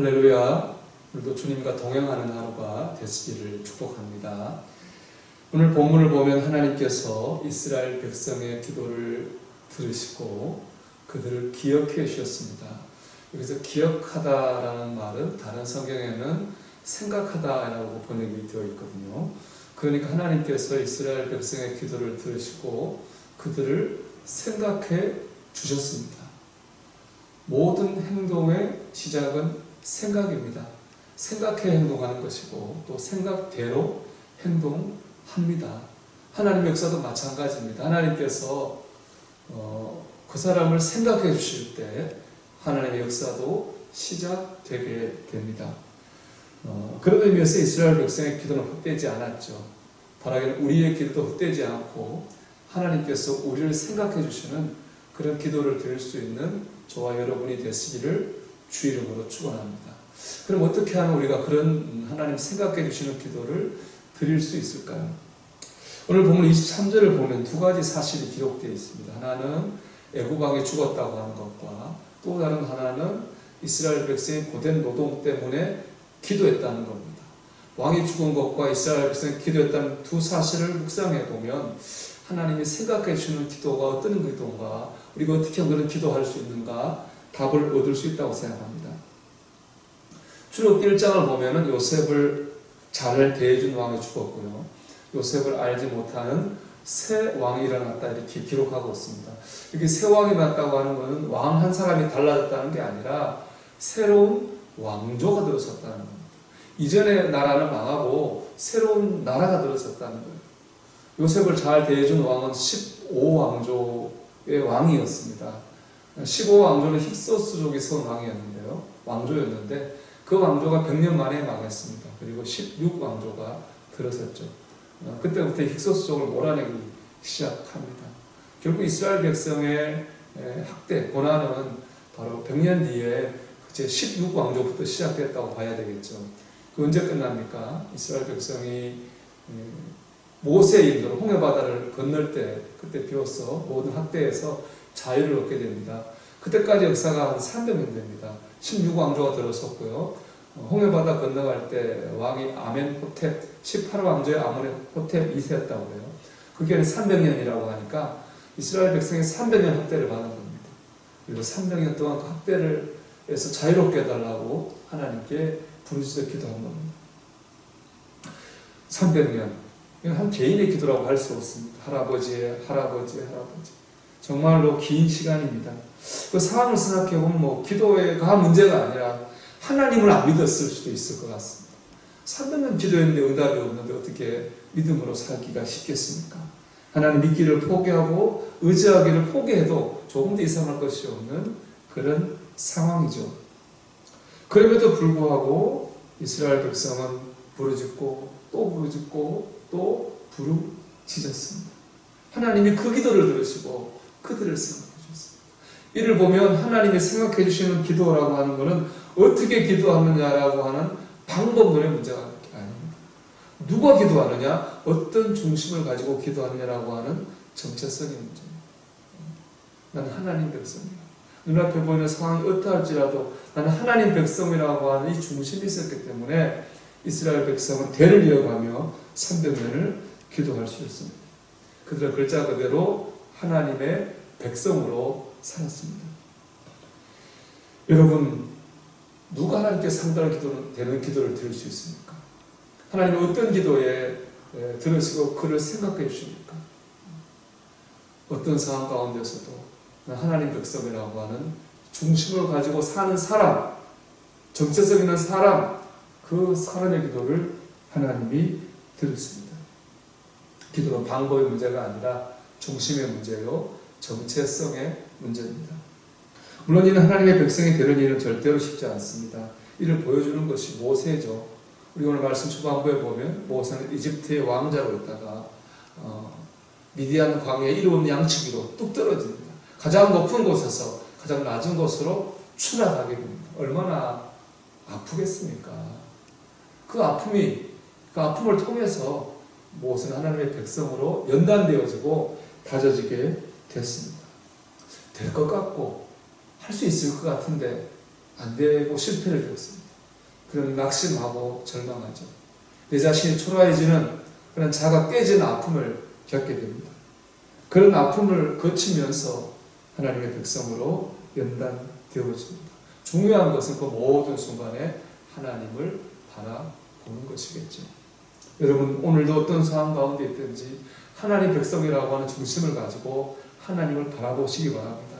할렐루야. 오늘도 주님과 동행하는 하루가 되시기를 축복합니다. 오늘 본문을 보면 하나님께서 이스라엘 백성의 기도를 들으시고 그들을 기억해 주셨습니다. 여기서 기억하다라는 말은 다른 성경에는 생각하다라고 번역이 되어 있거든요. 그러니까 하나님께서 이스라엘 백성의 기도를 들으시고 그들을 생각해 주셨습니다. 모든 행동의 시작은 생각입니다. 생각해 행동하는 것이고 또 생각대로 행동합니다. 하나님의 역사도 마찬가지입니다. 하나님께서 그 사람을 생각해 주실 때 하나님의 역사도 시작되게 됩니다. 그런 의미에서 이스라엘 백성의 기도는 헛되지 않았죠. 바라기는 우리의 기도도 헛되지 않고 하나님께서 우리를 생각해 주시는 그런 기도를 드릴 수 있는 저와 여러분이 되시기를 주 이름으로 축원합니다. 그럼 어떻게 하면 우리가 그런 하나님 생각해 주시는 기도를 드릴 수 있을까요? 오늘 본문 23절을 보면 두 가지 사실이 기록되어 있습니다. 하나는 애굽왕이 죽었다고 하는 것과 또 다른 하나는 이스라엘 백성의 고된 노동 때문에 기도했다는 겁니다. 왕이 죽은 것과 이스라엘 백성이 기도했다는 두 사실을 묵상해 보면 하나님이 생각해 주시는 기도가 어떤 기도인가, 우리가 어떻게 그런 기도할 수 있는가 답을 얻을 수 있다고 생각합니다. 출애굽기 1장을 보면은 요셉을 잘 대해준 왕이 죽었고요. 요셉을 알지 못하는 새 왕이 일어났다 이렇게 기록하고 있습니다. 이렇게 새 왕이 났다고 하는 것은 왕 한 사람이 달라졌다는 게 아니라 새로운 왕조가 들어섰다는 겁니다. 이전의 나라는 망하고 새로운 나라가 들어섰다는 거예요. 요셉을 잘 대해준 왕은 15왕조의 왕이었습니다. 15왕조는 힉소스족이 세운 왕조였는데 그 왕조가 100년 만에 망했습니다. 그리고 16왕조가 들어섰죠. 그때부터 힉소스족을 몰아내기 시작합니다. 결국 이스라엘 백성의 학대, 고난은 바로 100년 뒤에 제 16왕조부터 시작됐다고 봐야 되겠죠. 그 언제 끝납니까? 이스라엘 백성이 모세의 인도로 홍해바다를 건널 때 그때 비로소 모든 학대에서 자유를 얻게 됩니다. 그때까지 역사가 한 300년 됩니다. 16왕조가 들어섰고요. 홍해바다 건너갈 때 왕이 아멘호텝, 18왕조의 아멘호텝 2세였다고 해요. 그게 300년이라고 하니까 이스라엘 백성이 300년 학대를 받은 겁니다. 그리고 300년 동안 그 학대를 해서 자유롭게 해달라고 하나님께 부르짖어 기도한 겁니다. 300년. 이건 한 개인의 기도라고 할 수 없습니다. 할아버지의 할아버지. 정말로 긴 시간입니다. 그 상황을 생각해보면 기도가 문제가 아니라 하나님을 안 믿었을 수도 있을 것 같습니다. 300년 기도했는데 응답이 없는데 어떻게 믿음으로 살기가 쉽겠습니까? 하나님 믿기를 포기하고 의지하기를 포기해도 조금 더 이상할 것이 없는 그런 상황이죠. 그럼에도 불구하고 이스라엘 백성은 부르짖고 또 부르짖고 또 부르짖었습니다. 하나님이 그 기도를 들으시고 그들을 생각해 주셨습니다. 이를 보면 하나님이 생각해 주시는 기도라고 하는 것은 어떻게 기도하느냐라고 하는 방법론의 문제가 아닙니다. 누가 기도하느냐, 어떤 중심을 가지고 기도하느냐라고 하는 정체성의 문제입니다. 나는 하나님 백성이야. 눈앞에 보이는 상황이 어떠할지라도 나는 하나님 백성이라고 하는 이 중심이 있었기 때문에 이스라엘 백성은 대를 이어가며 300년을 기도할 수 있습니다. 그들은 글자 그대로 하나님의 백성으로 살았습니다. 여러분, 누가 하나님께 상달하는 되는 기도를 드릴 수 있습니까? 하나님은 어떤 기도에 들으시고 그를 생각해 주십니까? 어떤 상황 가운데서도 하나님 백성이라고 하는 중심을 가지고 사는 사람, 정체성 있는 사람, 그 사람의 기도를 하나님이 들으십니다. 기도는 방법의 문제가 아니라 중심의 문제요, 정체성의 문제입니다. 물론 이는 하나님의 백성이 되는 일은 절대로 쉽지 않습니다. 이를 보여주는 것이 모세죠. 우리 오늘 말씀 초반부에 보면 모세는 이집트의 왕자로 있다가 미디안 광야에 이로운 양치기로 뚝 떨어집니다. 가장 높은 곳에서 가장 낮은 곳으로 추락하게 됩니다. 얼마나 아프겠습니까? 그 아픔을 통해서 모세는 하나님의 백성으로 연단되어지고 다져지게 됐습니다. 될 것 같고 할 수 있을 것 같은데 안 되고 실패를 했습니다. 그런 낙심하고 절망하죠. 내 자신이 초라해지는 그런 자가 깨지는 아픔을 겪게 됩니다. 그런 아픔을 거치면서 하나님의 백성으로 연단되어집니다. 중요한 것은 그 모든 순간에 하나님을 바라보는 것이겠죠. 여러분, 오늘도 어떤 상황 가운데 있든지 하나님 백성이라고 하는 중심을 가지고 하나님을 바라보시기 바랍니다.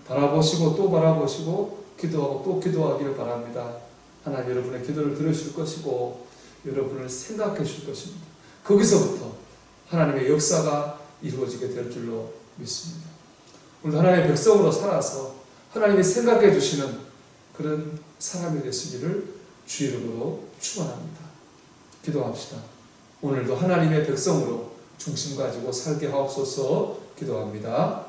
바라보시고 또 바라보시고 기도하고 또 기도하기를 바랍니다. 하나님 여러분의 기도를 들으실 것이고 여러분을 생각해 줄 것입니다. 거기서부터 하나님의 역사가 이루어지게 될 줄로 믿습니다. 오늘 하나님의 백성으로 살아서 하나님이 생각해 주시는 그런 사람이 되시기를 주 이름으로 축원합니다. 기도합시다. 오늘도 하나님의 백성으로 중심 가지고 살게 하옵소서. 기도합니다.